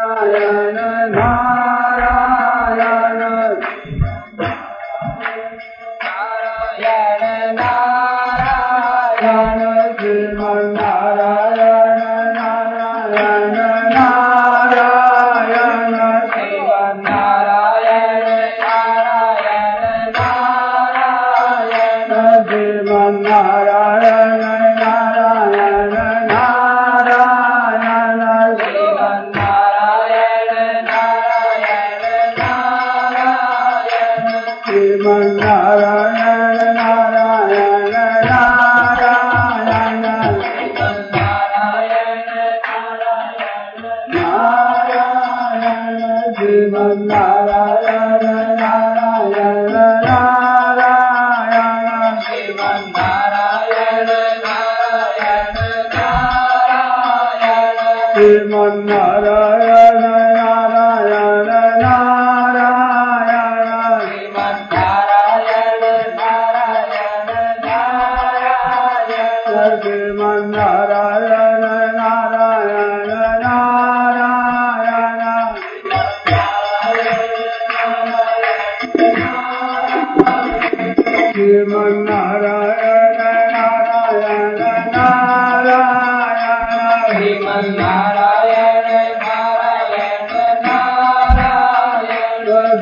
नारायण नारायण नारायण नारायण श्रीमन्नारायण नारायण नारायण श्रीमन्नारायण नारायण नारायण श्रीमन्नारायण नारायण नारायण श्रीमन्नारायण नारायण नारायण नारायण श्रीमन्नारायण नारायण नारायण श्रीमन्नारायण नारायण नारायण श्रीमन्नारायण नारायण नारायण श्रीमन्नारायण नारायण नारायण श्रीमन्नारायण नारायण नारायण श्रीमन्नारायण नारायण नारायण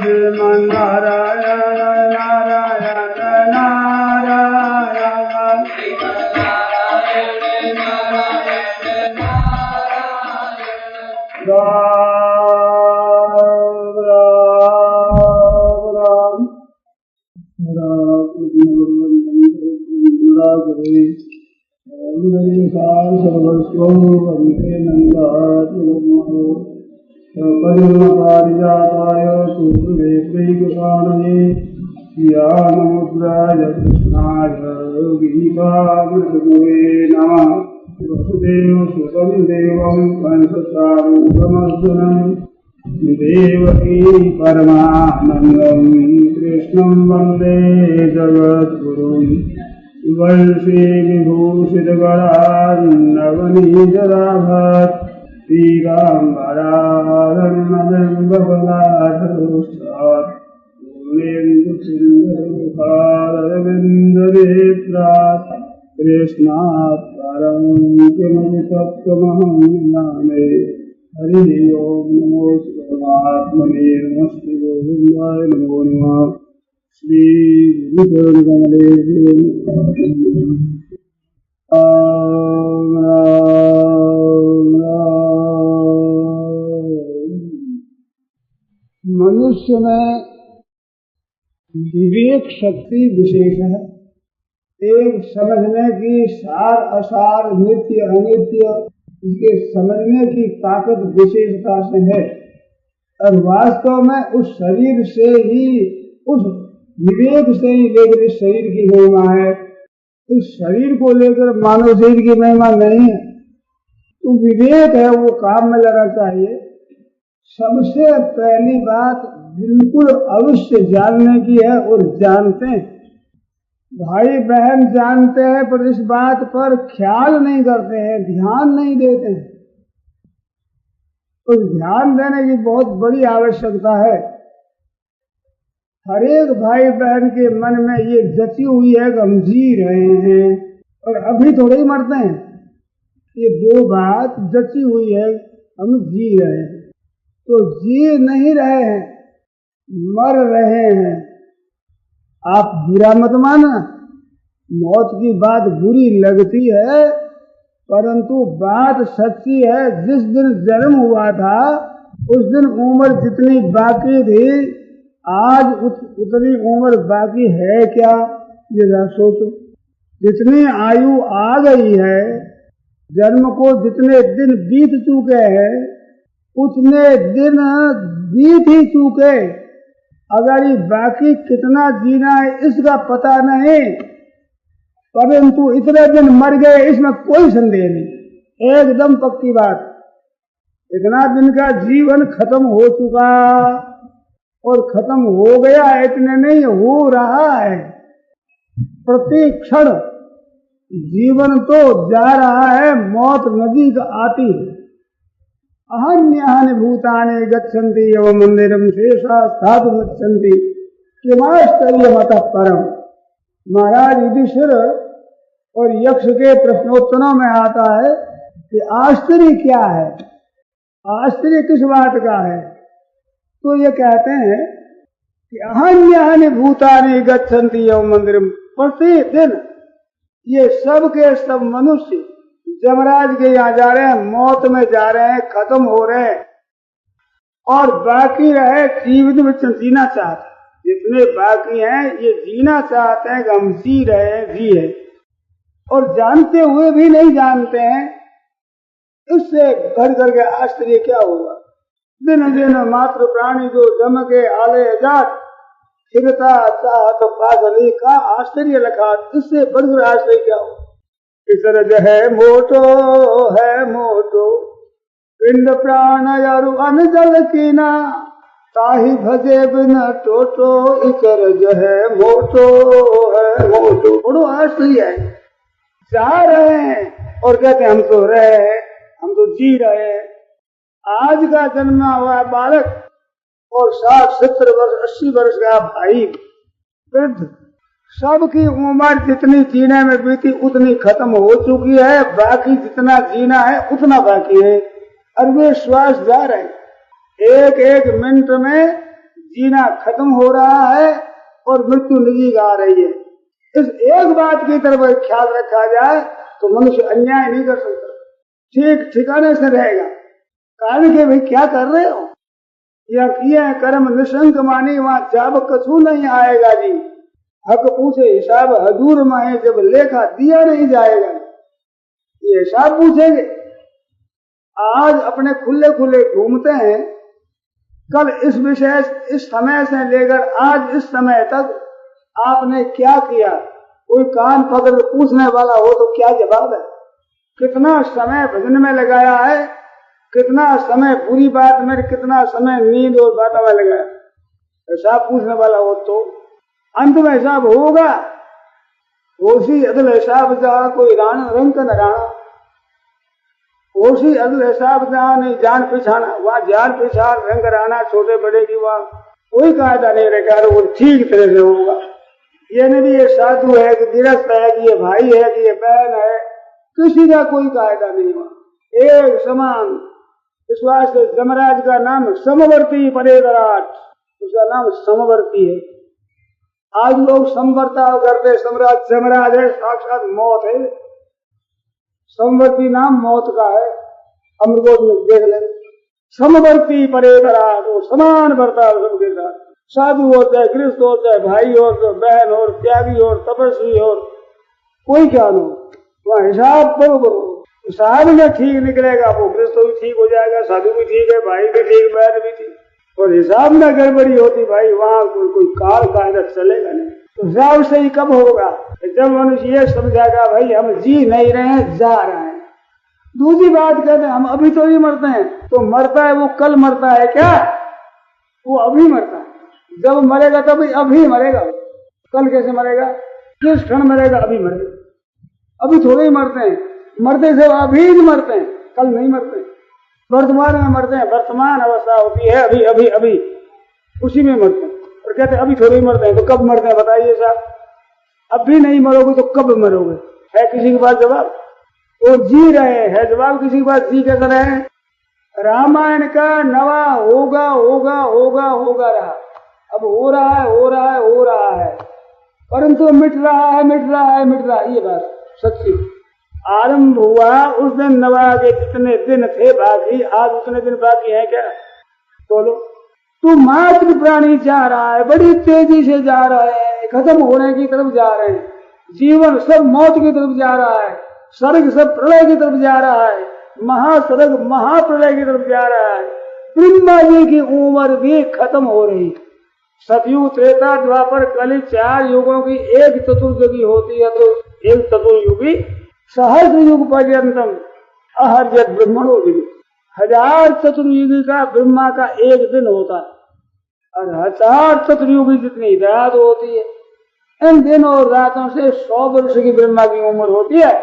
श्रीमन्नारायण नारायण नारायण राम राम परिमकारिजाताय सुकृतेन्द्रैकपाणये ज्ञानमुद्राय कृष्णाय गीतामृतगुरे नमः वसुदेवसुतं देवं कंसचारूढमर्दनं देवकी परमानन्दं कृष्णं वन्दे जगद्गुरुं वंशे विभूषितगणान्नवनीतराभत् श्रीरामरारणबिम्बबलाढ्योत्सात् पूर्णेन्दुसुन्दरमुखारविन्दनेत्रात् कृष्णात् परं किमपि तत्त्वमहं जाने हरि ओं नमो परमात्मने नमस्ते गोविन्दाय नमो नमः श्री गुरुचरणकमले राम राम राम। मनुष्य में विवेक शक्ति विशेष है। एक समझने की सार असार नित्य अनित्य इसके समझने की ताकत विशेषता से है और वास्तव में उस शरीर से ही उस विवेक से ही लेकर इस शरीर की महिमा है। इस शरीर को लेकर मानव शरीर की महिमा नहीं है। तो विवेक है वो काम में लगा चाहिए। सबसे पहली बात बिल्कुल अवश्य जानने की है और जानते हैं। भाई बहन जानते हैं पर इस बात पर ख्याल नहीं करते हैं, ध्यान नहीं देते हैं। तो ध्यान देने की बहुत बड़ी आवश्यकता है। हर एक भाई बहन के मन में ये जची हुई है कि हम जी रहे हैं और अभी थोड़े ही मरते हैं। ये दो बात जची हुई है, हम जी रहे हैं तो जी नहीं रहे हैं, मर रहे हैं। आप बुरा मत माना, मौत की बात बुरी लगती है परंतु बात सच्ची है। जिस दिन जन्म हुआ था उस दिन उम्र जितनी बाकी थी आज उतनी उम्र बाकी है क्या, ये जरा सोचो। जितनी आयु आ गई है, जन्म को जितने दिन बीत चुके हैं उतने दिन बीत ही चुके। अगर ये बाकी कितना जीना है इसका पता नहीं परंतु इतने दिन मर गए इसमें कोई संदेह नहीं, एकदम पक्की बात। इतना दिन का जीवन खत्म हो चुका और खत्म हो गया इतने नहीं, हो रहा है। प्रति क्षण जीवन तो जा रहा है, मौत नजदीक आती है। अहन्यानि भूतानि गच्छन्ति एवं मंदिरम शेषा स्थातुमिच्छन्ति किमाश्चर्यमतः परम। महाराज युधिष्ठिर और यक्ष के प्रश्नोत्तरों में आता है कि आश्चर्य क्या है, आश्चर्य किस बात का है। तो ये कहते हैं कि अहन्यानि भूतानि गच्छन्ति एवं मंदिरम, प्रतिदिन ये सब के सब मनुष्य यमराज के यहाँ जा रहे हैं, मौत में जा रहे हैं, खत्म हो रहे हैं, और बाकी रहे जीवित में जीना चाहते, जितने बाकी हैं ये जीना चाहते हैं कि हम जी रहे हैं, जी है, और जानते हुए भी नहीं जानते हैं। इससे घर घर के आश्चर्य क्या होगा। दिन दिन मात्र प्राणी जो जम के आले जात फिरता चाहत पागली का आश्चर्य लखा, इससे बढ़कर आश्चर्य क्या होगा। इसरज है मोटो पिंड प्राण यारु अनजल कीना ताही भजे बिन टोटो। इसरज है मोटो बड़ो आश्चर्य है। जा रहे हैं और कहते हम तो रहे हैं, हम तो जी रहे हैं। आज का जन्मा हुआ बालक और 60-70 वर्ष 80 वर्ष का भाई वृद्ध, सबकी उम्र जितनी जीने में बीती उतनी खत्म हो चुकी है, बाकी जितना जीना है उतना बाकी है, और वे श्वास जा रहे हैं। एक एक मिनट में जीना खत्म हो रहा है और मृत्यु नजदीक आ रही है। इस एक बात की तरफ ख्याल रखा जाए तो मनुष्य अन्याय नहीं कर सकता, ठीक ठिकाने से रहेगा। कारण के भाई क्या कर रहे हो, या किए कर्म निशंक मानी, वहां जाब कछू नहीं आएगा जी। हक पूछे हिसाब हजूर माहे, जब लेखा दिया नहीं जाएगा, ये हिसाब पूछेंगे। आज अपने खुले खुले घूमते हैं, कल इस विषय इस समय से लेकर आज इस समय तक आपने क्या किया, कोई कान पकड़ पूछने वाला हो तो क्या जवाब है। कितना समय भजन में लगाया है, कितना समय बुरी बात में, कितना समय नींद और बातों में लगाया, हिसाब पूछने वाला हो तो अंत में हिसाब होगा। होशी अदल हिसाब जहाँ कोई राणा रंग न राणा, होशी अदल हिसाब जहाँ नहीं जान पिछाना, वहाँ जान पिछान रंग राणा छोटे बड़े की वहाँ कोई कायदा नहीं रखा, वो ठीक तरह से होगा। ये नहीं ये साधु है कि गिरस्त है कि ये भाई है कि ये बहन है, किसी का कोई कायदा नहीं हुआ, एक समान। विश्वास से यमराज का नाम समवर्ती परेदराट, उसका नाम समवर्ती है। आज लोग समवर्ताव करते, सम्राट यमराज है, साक्षात मौत है। समवर्ती नाम मौत का है, अमृतोष में देख ले। समवर्ती परेदराट, वो समान बर्ताव सबके साथ, साधु हो चाहे गृहस्थ हो चाहे भाई हो चाहे बहन हो, त्यागी हो तपस्वी हो, कोई ज्ञान हो, वहाँ हिसाब बरोबर हो। हिसाब में ठीक निकलेगा वो गृहस्थ भी ठीक हो जाएगा, साधु भी ठीक है, भाई भी ठीक, बहन भी ठीक। और हिसाब में गड़बड़ी होती भाई, वहाँ कोई काल कायदा चलेगा नहीं। तो हिसाब सही कब होगा, जब मनुष्य ये समझाएगा भाई हम जी नहीं रहे हैं, जा रहे हैं। दूसरी बात कहते हैं हम अभी तो ही मरते हैं, तो मरता है वो कल मरता है क्या, वो अभी मरता है। जब मरेगा तब अभी मरेगा, कल कैसे मरेगा, किस क्षण मरेगा, अभी मरेगा। अभी थोड़े ही मरते हैं, मरते से अभी ही मरते हैं, कल नहीं मरते। वर्तमान में मरते हैं, वर्तमान अवस्था होती है अभी अभी अभी, उसी में मरते हैं। और कहते हैं अभी थोड़े ही मरते हैं, तो कब मरते हैं बताइए साहब। अभी नहीं मरोगे तो कब मरोगे, है किसी के पास जवाब। वो जी रहे हैं जवाब, किसी के पास जी कैसे रहे हैं। रामायण का नवा होगा होगा होगा होगा रहा, अब हो रहा है हो रहा है हो रहा है, परंतु मिट रहा है मिट रहा है मिट रहा है। ये बात सच्ची। आरंभ हुआ उस दिन नवा के जितने दिन थे बाकी, आज उतने दिन बाकी है क्या, बोलो। तू मात्र प्राणी जा रहा है, बड़ी तेजी से जा रहा है, खत्म होने की तरफ जा रहे हैं। जीवन सब मौत की तरफ जा रहा है, स्वर्ग सब प्रलय की तरफ जा रहा है, महास्वर्ग महाप्रलय की तरफ जा रहा है। ब्रह्मा जी की उम्र भी खत्म हो रही। सतयुग त्रेता द्वापर कलि 4 युगों की एक चतुर्युगी होती है, तो एक चतुर्युगी सहस्र युग पर्यंतम अहर्यत ब्रह्मणो दिन। 1000 चतुर्युगी का ब्रह्मा का एक दिन होता है, और 1000 चतुर्युगी जितनी रात होती है। इन दिन और रातों से 100 वर्ष की ब्रह्मा की उम्र होती है।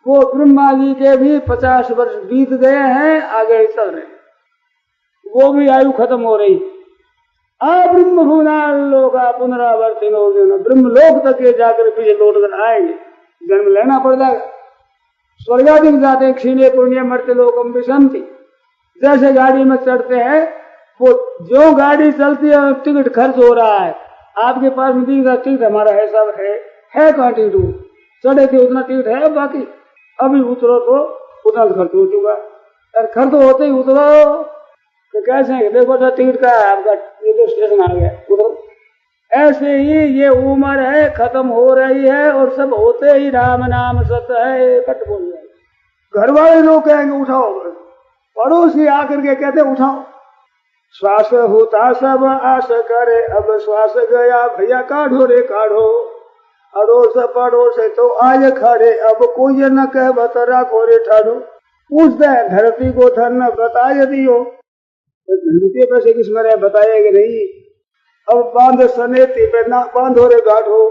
वो ब्रह्मा जी के भी 50 वर्ष बीत गए हैं, आगे चल रहे, वो भी आयु खत्म हो रही। ब्रह्म भुवनालोका पुनरावर्तिनो ब्रह्मलोक तक ये जाकर फिर लौट कर आएंगे, जन्म लेना पड़ जाएगा। स्वर्गाधिक जाते क्षीणे पुण्य मर्त्य लोकम विशंति, जैसे गाड़ी में चढ़ते हैं, वो जो गाड़ी चलती है टिकट खर्च हो रहा है, आपके पास में दिख रहा टिकट हमारा है, सब है कहाँ टिकट, चढ़े थे उतना टिकट है, बाकी अभी उतरो तो उतना खर्च हो चुका, और खर्च होते ही उतरो तो कैसे है, देखो तो टिकट का है आपका, ये तो स्टेशन आ गया, उतरो। ऐसे ही ये उम्र है, खत्म हो रही है, और सब होते ही राम नाम सत्य है, कट बोल जाए। घर वाले लोग कहेंगे उठाओ, पड़ोसी आकर के कहते उठाओ, श्वास होता सब आस करे, अब श्वास गया भैया काढ़ो रे काढ़ो, अड़ोस पड़ोस तो आज खड़े, अब कोई न कह बतरा को रे ठाड़ो, पूछते हैं धरती को धन बताए दियो, धरती पे से किस में बताएगा नहीं, अब बांध सनेती पे ना बांधो रे गाढ़ो,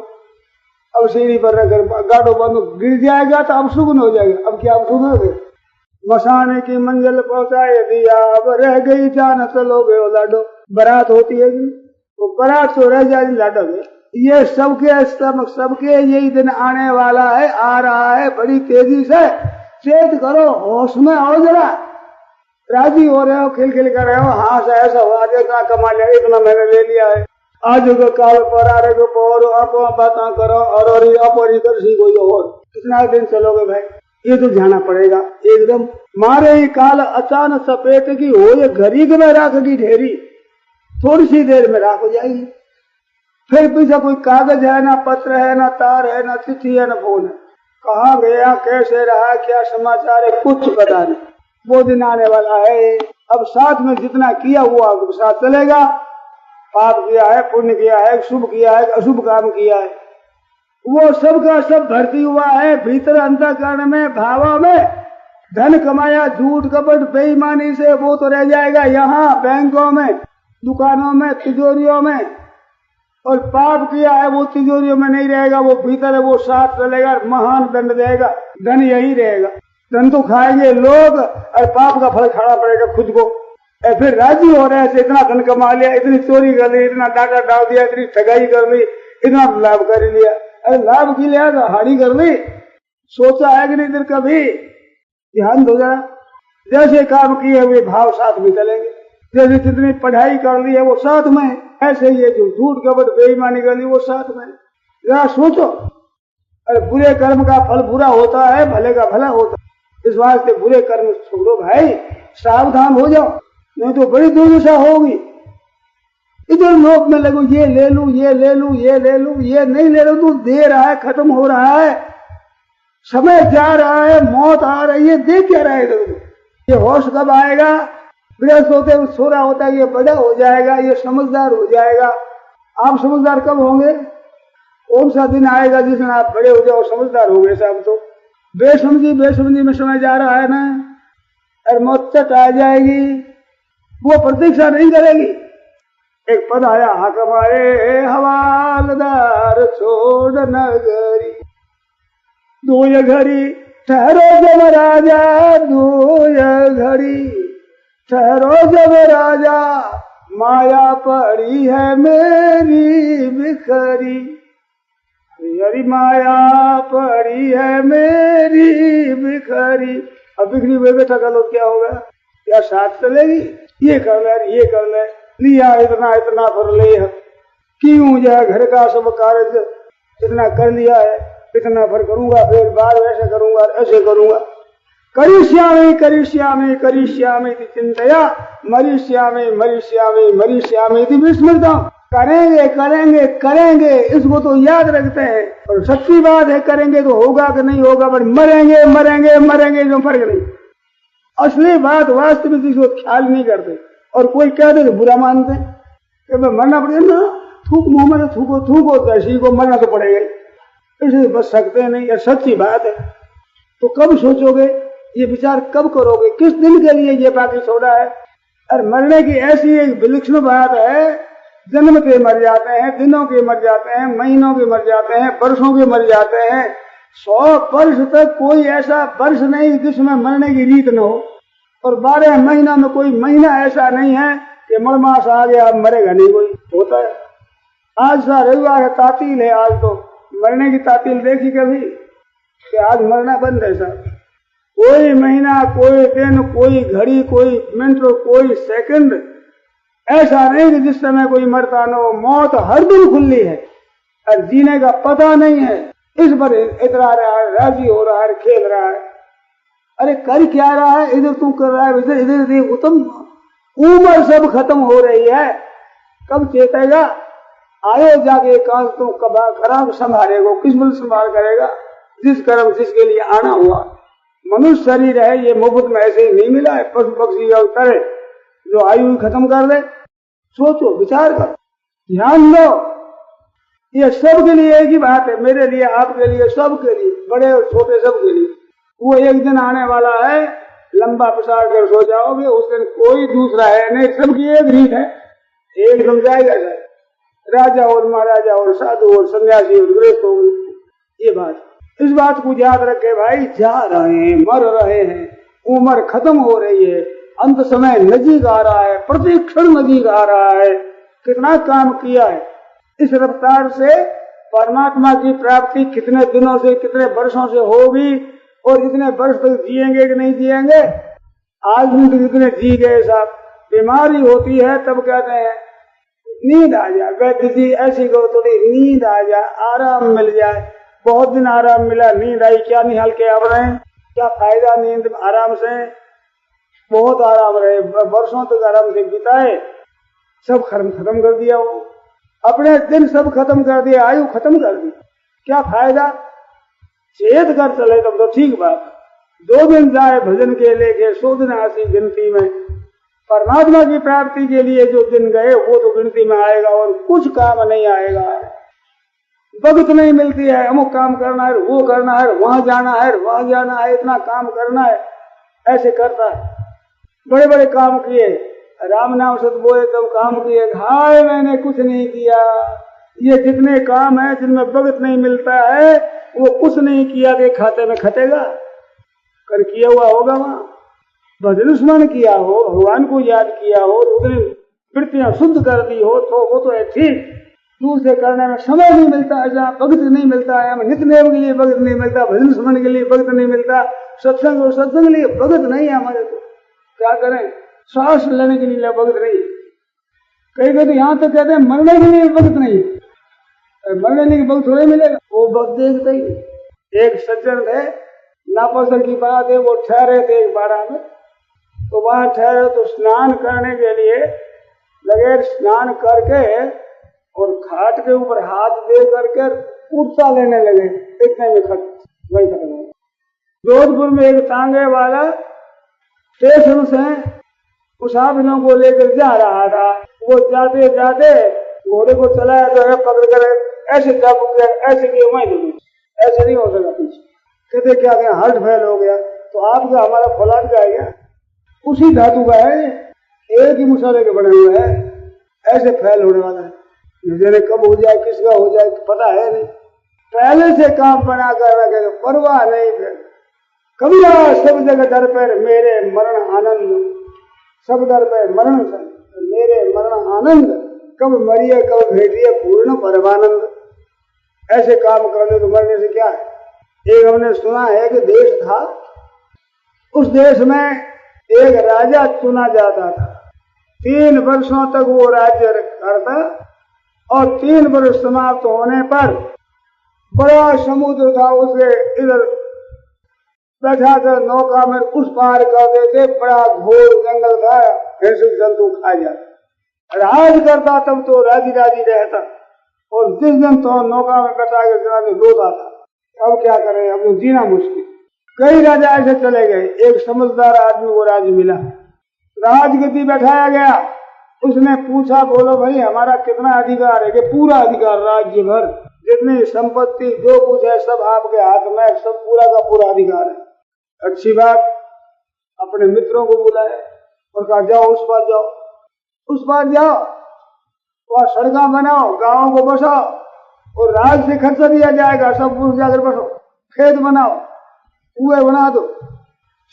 अब सीढ़ी पर रखकर गाढ़ो बांधो, गिर जाएगा तो अब सुगन हो जाएगा, अब क्या अब सुगन हो गए, मसाने की मंजिल पहुंचाए दिया, अब रह गई जान चलोगे लाडो, बारात होती है वो बारात तो रह जाएगी लाडो में। ये सबके यही दिन आने वाला है, आ रहा है बड़ी तेजी से, चेत करो, होश में आओ जरा, राजी हो रहे हो, खिल खिल कर रहे हो, हाँ से ऐसा हुआ, इतना कमा लिया, इतना मैंने ले लिया है, आज को काल पर आ रहे को आप बातें करो, और अपनी करसी कोई और, कितना दिन चलोगे भाई, ये तो जाना पड़ेगा एकदम। मारे ही काल अचानक सपेट की हो, ये घड़ी में राखेगी ढेरी, थोड़ी सी देर में राख हो जाएगी, फिर पीछे कोई कागज है, ना पत्र है, ना तार है, ना चिट्ठी है, ना फोन है, कहाँ गया, कैसे रहा, क्या समाचार है, कुछ पता नहीं। वो दिन आने वाला है, अब साथ में जितना किया वो आपके साथ चलेगा, पाप किया है, पुण्य किया है, शुभ किया है, अशुभ काम किया है, वो सब का सब भर्ती हुआ है भीतर अंतःकरण में, भावों में। धन कमाया झूठ कपट बेईमानी से, वो तो रह जाएगा यहाँ बैंकों में, दुकानों में, तिजोरियों में, और पाप किया है वो तिजोरियों में नहीं रहेगा, वो भीतर है, वो साथ चलेगा, महान दंड देगा, धन यही रहेगा। धन तो खाएंगे लोग, और पाप का फल खाना पड़ेगा खुद को। फिर राजी हो रहे हैं, इतना धन कमा लिया, इतनी चोरी कर ली, इतना डाटा डाल दिया, इतनी ठगाई कर ली, इतना लाभ कर लिया, अरे लाभ की लिया तो हाड़ी कर ली, सोचा है कि नहीं इधर कभी, ध्यान दो जरा, जैसे काम किए हुए भाव साथ में चलेंगे, जैसे जितनी पढ़ाई कर ली है वो साथ में, ऐसे ही जो झूठ कपट बेईमानी कर ली वो साथ में, जरा सोचो। अरे बुरे कर्म का फल बुरा होता है, भले का भला होता है, इस वास्ते बुरे कर्म छोड़ो भाई, सावधान हो जाओ, नहीं तो बड़ी दुर्दशा होगी। इधर लोक में लगो, ये ले लूं, ये ले लूं, ये ले लूं, ये नहीं ले लूं, तो दे रहा है, खत्म हो रहा है, समय जा रहा है, मौत आ रही है, देख क्या रहा है इधर, ये होश कब आएगा, गृहस्थ होते हुए छोरा होता है, ये बड़ा हो जाएगा, ये समझदार हो जाएगा। आप समझदार कब होंगे, कौन सा दिन आएगा जिस दिन आप बड़े हो जाओ समझदार हो गए साहब, तो बेसमझी में समय जा रहा है ना, और मौत चट आ जाएगी, वो प्रतीक्षा नहीं करेगी। एक पद आया, हाकम आए हवालदार छोड़ नगरी, दूय घड़ी ठहरो जब राजा, दूय घड़ी ठहरो जब राजा, माया पड़ी है मेरी बिखरी, हरी माया पड़ी है मेरी बिखरी। अब बिखरी हुए बैठा का लोग क्या होगा, क्या साथ चलेगी, ये कर ले, ये कर ले, लिया इतना इतना भर ले, क्यों जो घर का सब कार्य इतना कर लिया है, इतना भर करूंगा, फिर बार वैसे करूंगा, ऐसे करूंगा, करिष्यामि करिष्यामि करिष्यामि चिंतया, मरिष्यामि मरिष्यामि मरिष्यामि विस्मृता, करेंगे करेंगे करेंगे, इसको तो याद रखते हैं, और सच्ची बात है करेंगे तो होगा कि नहीं होगा, पर मरेंगे मरेंगे मरेंगे जो फर्क नहीं। असली बात वास्तविक जिसको ख्याल नहीं करते, और कोई कह दे तो बुरा मानते कि मैं मरना पड़ेगा ना, थूक मुंह में थूको थूको, तो ऐसी को मरना तो पड़ेगा, इसे बच सकते नहीं, यह सच्ची बात है। तो कब सोचोगे, ये विचार कब करोगे, किस दिन के लिए ये बाकी छोड़ा है। और मरने की ऐसी एक विलक्षण बात है, जन्म के मर जाते हैं, दिनों के मर जाते हैं, महीनों के मर जाते हैं, वर्षों के मर जाते हैं, 100 वर्ष तक कोई ऐसा वर्ष नहीं जिसमें मरने की रीत न हो, और 12 महीना में कोई महीना ऐसा नहीं है कि मड़मास आ गया अब मरेगा नहीं कोई, होता है। आज सा रविवार है, तातील है, आज तो मरने की तातील देखी कभी कि आज मरना बंद है साहब। कोई महीना, कोई दिन, कोई घड़ी, कोई मिनट, कोई सेकंड ऐसा नहीं कि जिस समय कोई मरता न हो। मौत हर दिन खुली है और जीने का पता नहीं है। इस पर इतरा रहा है, राजी हो रहा है, खेल रहा है। अरे कर क्या रहा है, इधर तू कर रहा है, इधर इधर देख, उत्तम उम्र सब खत्म हो रही है, कब चेतेगा? आयो जाके काल तू कब खराब संभालेगा, किस बल संभाल करेगा? जिस कर्म जिसके लिए आना हुआ। मनुष्य शरीर है, ये मुफ्त में ऐसे ही नहीं मिला है। पशु पक्षी और करे जो आयु खत्म कर दे। सोचो, विचार करो, ध्यान दो, ये सबके लिए एक ही बात है, मेरे लिए, आपके लिए, सबके लिए, बड़े और छोटे सबके लिए। वो एक दिन आने वाला है, लंबा पसार कर सो जाओगे, उस दिन कोई दूसरा है नहीं, सबकी एक रीत है, एक दम जाएगा सर। राजा और महाराजा और साधु और सन्यासी और गृहस्थ हो, ये बात, इस बात को याद रखे भाई। जा रहे हैं, मर रहे हैं, उम्र खत्म हो रही है, अंत समय नजीक आ रहा है, प्रति क्षण नजीक आ रहा है। कितना काम किया है, इस रफ्तार से परमात्मा की प्राप्ति कितने दिनों से, कितने वर्षों से होगी, और इतने वर्ष तक जिएंगे कि नहीं जिएंगे? आज भी तो इतने जी गए साहब। बीमारी होती है तब कहते हैं नींद आ जाए, वैद्य जी ऐसी करो, थोड़ी नींद आ जाए, आराम मिल जाए। बहुत दिन आराम मिला, नींद आई, क्या निहाल के अब रहे, क्या फायदा नींद आराम से? बहुत आराम रहे, वर्षों तक आराम से बिताए, सब खत्म कर दिया। वो अपने दिन सब खत्म कर दिया, आयु खत्म कर दी, क्या फायदा? चेत कर चले तब तो ठीक बात। 2 दिन जाए भजन के लेके, 100 दिन आसी गिनती में। परमात्मा की प्राप्ति के लिए जो दिन गए वो तो गिनती में आएगा, और कुछ काम नहीं आएगा। वक्त नहीं मिलती है, अमुक काम करना है, वो करना है, वहां जाना है, वहां जाना है, इतना काम करना है, ऐसे करता है। बड़े बड़े काम किए, राम नाम सत बोले तब काम किए, हाय मैंने कुछ नहीं किया। ये जितने काम है जिनमें वक्त नहीं मिलता है, वो कुछ नहीं किया के खाते में खटेगा। कर किया हुआ होगा वहां, भजन स्मरण किया हो, भगवान को याद किया हो, उतनी वृत्तियां शुद्ध कर दी हो, तो वो तो है ठीक। दूसरे करने में समय नहीं मिलता है, जहाँ वक्त नहीं मिलता है, हमें नित्य नियम के लिए वक्त नहीं मिलता, भजन स्मरण के लिए वक्त नहीं मिलता, सत्संग और सत्संग के लिए वक्त नहीं है हमारे को। क्या करें? श्वास लेने के लिए वक्त नहीं। कई कई तो यहाँ तक कहते हैं मरने के लिए वक्त नहीं, मरने के वक्त थोड़े मिलेगा, वो वक्त देखते ही। एक सज्जन थे, नापसंद की बात है, वो ठहरे थे एक बाड़ा में, तो वहां ठहरे तो स्नान करने के लिए लगे। स्नान करके और खाट के ऊपर हाथ दे करके कुर्ता लेने लगे, इतने में वही खत्म हो। जोधपुर में एक तांगे वाला स्टेशन से मुसाफिरों को लेकर जा रहा था। वो जाते जाते घोड़े को चलाया तो पकड़ कर ऐसे चाबू किया, ऐसे किए, वहीं दे, ऐसे नहीं हो सका पीछे। कहते क्या गया, हार्ट फेल हो गया। तो आपका हमारा फौलाद का है क्या? उसी धातु का है, एक ही मसाले के बने हुए हैं, ऐसे फैल होने वाला है। मुझे कब हो जाए, किसका हो जाए पता है नहीं, पहले से काम बना कर रखे, परवाह नहीं। फिर कबीरा सब जगह दर पर मेरे मरण आनंद, सब दर पर मरण मेरे मरण आनंद, कब मरिए कब भेटिए पूर्ण परमानंद। ऐसे काम कर ले तो मरने से क्या है। एक हमने सुना है कि देश था, उस देश में एक राजा चुना जाता था। 3 वर्षों तक वो राज्य करता, और 3 वर्ष समाप्त होने पर बड़ा समुद्र था, उसे इधर बैठा कर नौका में उस पार कर देते। बड़ा घोर जंगल था, हिंसक जंतु खा जाता। राज करता तब तो राजी राजी रहता, और जिस दिन तो नौका में बैठा कर रोता था। अब क्या करें, अब तो जीना मुश्किल। कई राजा ऐसे चले गए, एक समझदार आदमी को राज मिला, राजगद्दी बैठाया गया। उसने पूछा, बोलो भाई हमारा कितना अधिकार है? कि पूरा अधिकार, राज्य भर जितनी संपत्ति जो कुछ है सब आपके हाथ में, सब पूरा का पूरा अधिकार है। अच्छी बात। अपने मित्रों को बुलाया और कहा जाओ उस पार जाओ, उस पार जाओ, वहां सड़का बनाओ, गांवों को बसाओ, और राज से खर्चा दिया जाएगा, सब पुरुष जाकर बसो। खेत बनाओ, कुएं बना दो,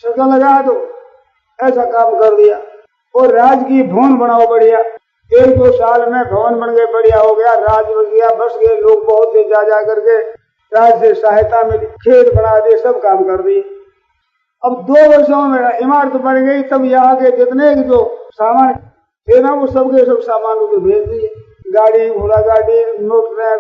सड़क लगा दो, ऐसा काम कर दिया। और राजकीय भवन बनाओ बढ़िया, 1-2 साल में भवन बन गए, बढ़िया हो गया, राज बन गया, बस गए लोग बहुत से जा करके, राज से सहायता मिली, खेत बना दिए, सब काम कर दिए। अब 2 वर्षों में इमारत बन गई, तब यहाँ के जितने जो सामान थे ना, वो सबके सब सामान उधर भेज दिए, गाड़ी घोड़ा गाड़ी, मोटर,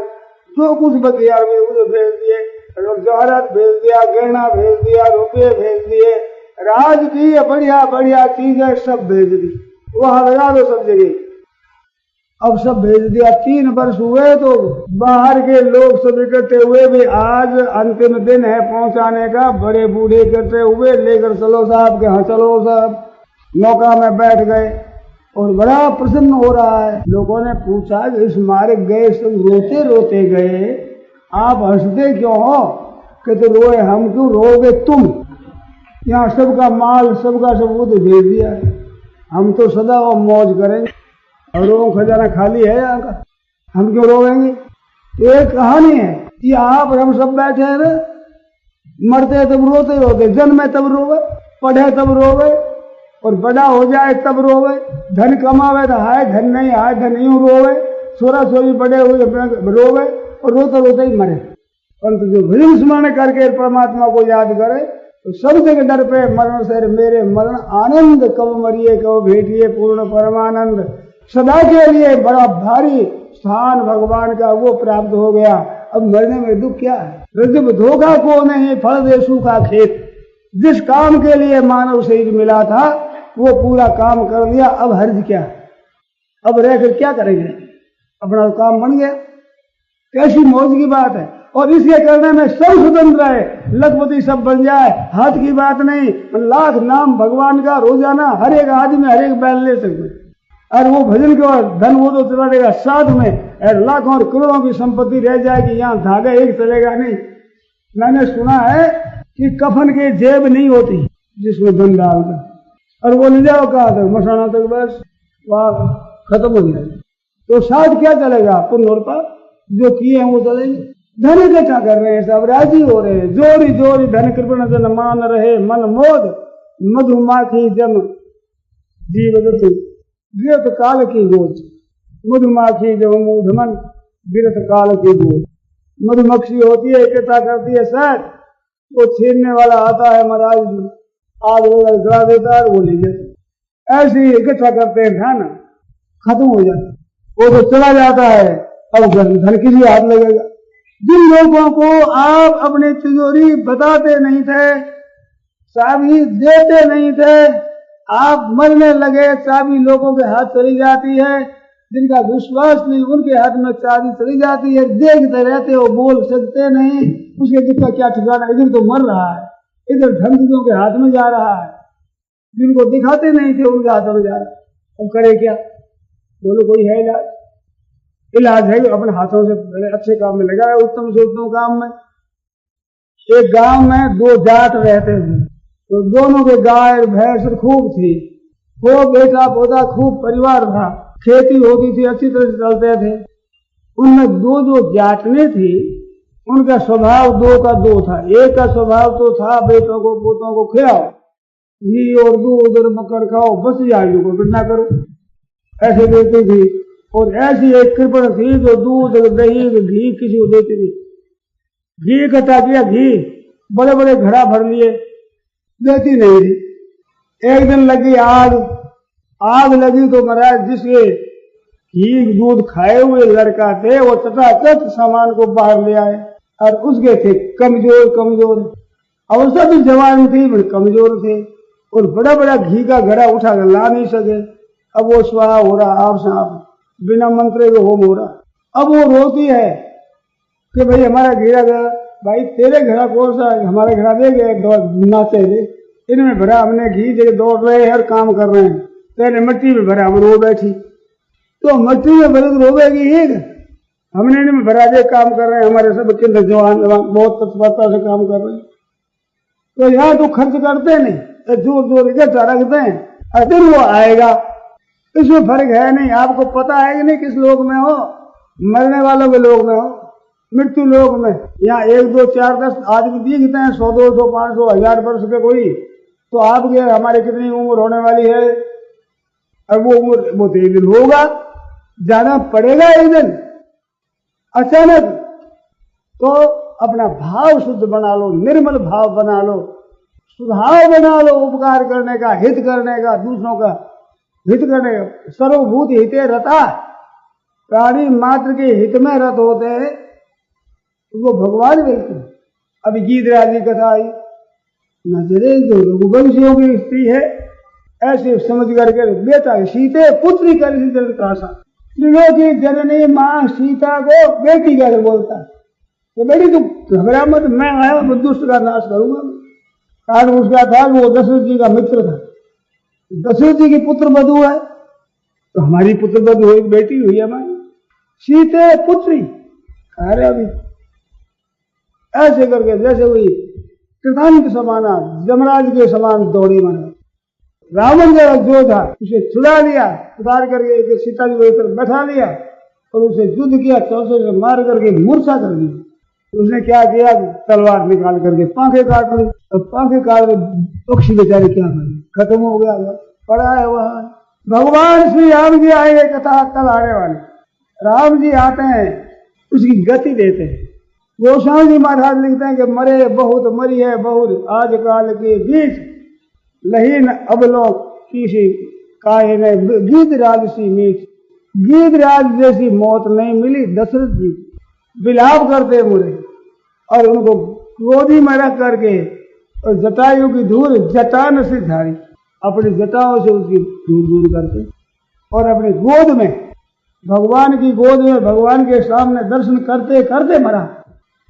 जो कुछ बच गया उधर भेज दिए, जवाहरात भेज दिया, गहना भेज दिया, रुपये भेज दिए, राज की बढ़िया बढ़िया चीजें सब भेज दी, वहां लगा दो सब जगह। अब सब भेज दिया। 3 वर्ष हुए तो बाहर के लोग सब इकट्ठे हुए, भी आज अंतिम दिन है पहुंचाने का, बड़े बूढ़े इकट्ठे हुए, लेकर चलो साहब के, हाँ चलो साहब, नौका में बैठ गए और बड़ा प्रसन्न हो रहा है। लोगों ने पूछा कि इस मार्ग गए सब रोते रोते गए, आप हंसते क्यों हो? कहते रोए हम क्यों, रोगे तुम, यहाँ सबका माल सबका सबूत भेज दिया है, हम तो सदा वो मौज करेंगे और वो खजाना खाली है यहाँ का, हम क्यों रोएंगे? तो एक कहानी है कि यहाँ पर हम सब बैठे हैं ना, मरते तब रोते रोते, जन्मे तब रोवे, पढ़े तब रोवे, और बड़ा हो जाए तब रोवे, धन कमावे तो हाय धन नहीं, हाय धन यूं रोवे, सोरा सोरी बड़े हुए रोवे और रोते रोते ही मरे। परंतु जो भजन स्मरण करके परमात्मा को याद करे तो सब जगह डर पे मरण से मेरे मरण आनंद, कब मरिए कब भेटिए पूर्ण परमानंद, सदा के लिए बड़ा भारी स्थान भगवान का वो प्राप्त हो गया। अब मरने में दुख क्या है? रजब धोखा को नहीं फल दे सूखा खेत, जिस काम के लिए मानव शरीर मिला था वो पूरा काम कर लिया, अब हर्ज क्या है? अब रहकर क्या करेंगे? अपना काम बन गया, कैसी मौज की बात है। और इसके करने में सब स्वतंत्र है, लखपति सब बन जाए, हाथ की बात नहीं, लाख नाम भगवान का रोजाना हर एक आदमी हर एक बैल ले सकते, और वो भजन के धन वो तो चला देगा, साथ में लाखों और करोड़ों की संपत्ति रह जाएगी, यहाँ धागा एक चलेगा नहीं। मैंने सुना है कि कफन की जेब नहीं होती जिसमें धन डालता, और वो ले जाओ कहा था मसाना तक, बस वहां खत्म हो जाए, तो साथ क्या चलेगा? पुण्य और पाप जो किए हैं वो चलेंगे। धन इकट्ठा कर रहे हैं, सब राजी हो रहे हैं, जोरी जोरी धन कृपण जन मान रहे, मन मोद मधुमाखी जम जीवदत गिरत काल की गोच, मधुमाखी जब मूढ़ मन गिरत काल की गोच। मधुमक्खी होती है, इकट्ठा करती है शहद, वो छीनने वाला आता है महाराज, आग वगैरह जला देता है, वो ले जाता। ऐसे ही इकट्ठा करते हैं, धन खत्म हो जाता, वो तो चला जाता है, अब धन किसी हाथ लगेगा। जिन लोगों को आप अपनी तिजोरी बताते नहीं थे, चाबी देते नहीं थे, आप मरने लगे, चाबी लोगों के हाथ चली जाती है, जिनका विश्वास नहीं उनके हाथ में चाबी चली जाती है, देखते रहते हो, बोल सकते नहीं, उसके दुख का क्या ठिकाना। इधर तो मर रहा है, इधर धन किसी के हाथ में जा रहा है, जिनको दिखाते नहीं थे उनके हाथ में जा रहा है, अब करे क्या? बोलो कोई है इलाज? इलाज है अपने हाथों से अच्छे काम में लगा है, उत्तम से उत्तम काम में। एक गांव में 2 जाट रहते थे, तो दोनों के गाय भैंस खूब थी, खूब बेटा पोता, खूब परिवार था, खेती होती थी, अच्छी तरह से चलते थे। उनमें 2 जो जाटने थी, उनका स्वभाव 2 का 2 था। एक का स्वभाव तो था बेटों को पोतों को खिलाओ, घी और दूध और मकर खाओ, बस जाइए को बिना करो, ऐसे देती थी। और ऐसी एक कृपण थी जो दूध दही घी किसी को देती थी। घी इकट्ठा किया, घी बड़े बड़े घड़ा भर लिए, देती नहीं थी। एक दिन लगी आग लगी तो महाराज जिसके घी दूध खाए हुए लड़का थे वो चटाचट सामान को बाहर ले आए, और उसके थे कमजोर अवस्था भी जवान थी, बड़े कमजोर थे, और बड़ा बड़ा घी का घड़ा उठा कर ला नहीं सके। अब वो स्वाहा हो रहा, आप साहब बिना मंत्रे के होम हो रहा। अब वो रोती है कि भाई हमारा घेरा गया, भाई तेरे घड़ा कौन सा है, हमारे घड़ा दे गए, नाचे थे, इनमें भरा हमने घी दे, दौड़ रहे हैं और काम कर रहे हैं, तेरे मिट्टी में भरा, हम रो बैठी। तो मिट्टी में भरे तो रोवेगी ही, हमने इनमें भरा दे काम कर रहे हैं, हमारे सब बच्चे जवान बहुत तत्परता से काम कर रहे हैं। तो यहाँ तो खर्च करते नहीं, जोर जोर इकट्ठा रखते हैं, अगर वो आएगा, इसमें फर्क है नहीं। आपको पता है कि नहीं किस लोग में हो, मरने वालों के लोग में हो, मृत्यु लोक में यहाँ 1 2 4 10 आदमी दिखते हैं, 100 200 500 1000 वर्ष के कोई, तो आपके हमारे कितनी उम्र होने वाली है? अब वो उम्र वो तो एक दिन होगा, जाना पड़ेगा एक दिन अचानक। तो अपना भाव शुद्ध बना लो, निर्मल भाव बना लो, स्वभाव बना लो उपकार करने का, हित करने का, दूसरों का हित करने का। सर्वभूत हिते रता, प्राणी मात्र के हित में रत होते हैं वो भगवान मिलते हैं। अभी गीत राज की कथा आई, नजरे जो रघुवंशियों की स्त्री है ऐसे समझ करके बेटा सीते पुत्री कर काशा, स्त्रियों की जननी मां सीता को बेटी कर बोलता है, तो बेटी तू घबरा मत, मैं आया दुष्ट का नाश करूंगा। कारण उसका था वो दशरथ जी का मित्र था, दशरथ जी की पुत्र वधू है, तो हमारी पुत्र वधू एक बेटी हुई हमारी सीते पुत्री। अरे अभी ऐसे करके जैसे हुई कृतांत समाना, जमराज के समान दौड़ी माना। रावण जो था उसे छुड़ा लिया, उतार करके सीता जी को बैठा लिया और उसे युद्ध किया, चौसे से मार करके मूर्छा कर दी। उसने क्या किया, तलवार निकाल करके पांखे काट ली, और पांखे काट पक्षी बेचारे क्या करे, खत्म हो गया, पड़ा है वहां। भगवान श्री राम जी आएंगे, कथा कल आने वाली, राम जी आते हैं उसकी गति देते हैं। गोस्वामी जी महाराज लिखते हैं कि मरे बहुत मरी है बहुत, आज काल के बीच लहीन अबलो किसी काहे ने गीत राज सी मीठ, गीत राज जैसी मौत नहीं मिली दशरथ जी, विलाप करते मुरे और उनको गोदी में रख करके और जटायु की धूल जटान से झाड़ी, अपनी जटाओं से उसकी धूल दूर करके और अपनी गोद में, भगवान की गोद में भगवान के सामने दर्शन करते करते मरा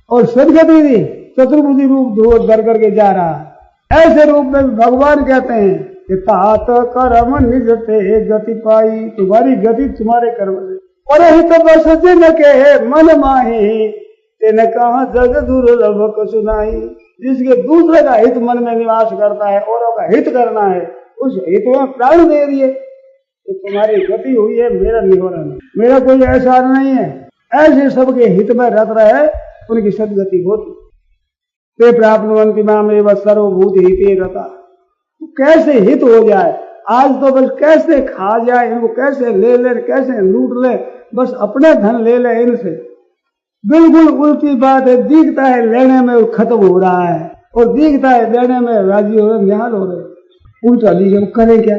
और सदगति दी, चतुर्भुजी रूप धर करके जा रहा है। ऐसे रूप में भगवान कहते हैं कि तात कर्म निज ते गति पाई, तुम्हारी गति तुम्हारे कर्म से, और हित बस जिन के मन माही, तेन कहा जग दुर्लभ कसुनाई। जिसके दूसरे का हित मन में निवास करता है, औरों का हित करना है, उस हित में प्राण दे दिए तो तुम्हारी गति हुई है, मेरा निहोरा नहीं, मेरा कोई ऐसा नहीं है। ऐसे सबके हित में रत रहे उनकी सदगति होती। ते प्राप्नुवन्ति माम एव सर्वभूत हिते रता। कैसे हित हो जाए, आज तो बस कैसे खा जाए इनको, कैसे ले ले, कैसे लूट ले, बस अपने धन ले ले इनसे। बिल्कुल उल्टी बात है, दिखता है लेने में खत्म हो रहा है और दिखता है देने में राजी हो रहे, निहाल हो रहे। उल्टा दिखे करें क्या,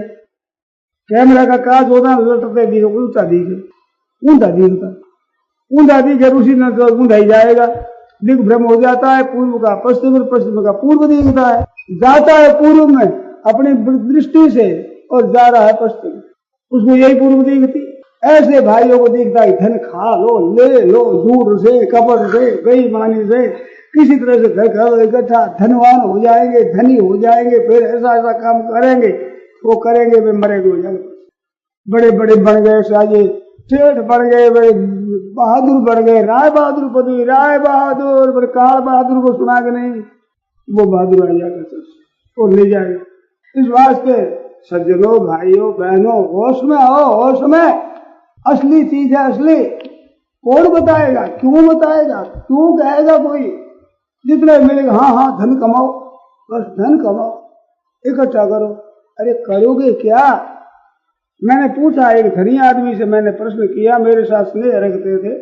कैमरा का काज होता लटते दिखे, उल्टा दिखे, ऊंधा दिखता, ऊंधा दिखे उसी न ऊंधा ही जाएगा। दिग् भ्रम हो जाता है, पूर्व का पश्चिम, पश्चिम का पूर्व दिखता है, जाता है पूर्व में अपनी दृष्टि से और जा रहा है पश्चिम, उसको यही पूर्व दिखती। ऐसे भाइयों को दिखता है धन खा लो, ले लो, दूर से, कपट से, बेईमानी से, किसी तरह से घर घर इकट्ठा, धनवान हो जाएंगे, धनी हो जाएंगे, फिर ऐसा ऐसा काम करेंगे, वो करेंगे वे मरेंगे हो जाएंगे। बड़े बड़े बन गए साजे, सेठ बन गए, बड़े बहादुर बन गए, राय बहादुर पदवी, राय बहादुर, पर काल बहादुर को सुना के नहीं, वो बहादुर आ जाएगा और ले जाएगा। इस वास्ते सज्जनों, भाइयों, बहनों, होश में आओ, होश में। असली चीज है असली, कौन बताएगा, क्यों बताएगा, क्यों कहेगा कोई, जितने मिलेगा हाँ हाँ धन कमाओ, बस धन कमाओ, इकट्ठा करो। अरे करोगे क्या? मैंने पूछा एक धनी आदमी से, मैंने प्रश्न किया, मेरे साथ स्नेह रखते थे,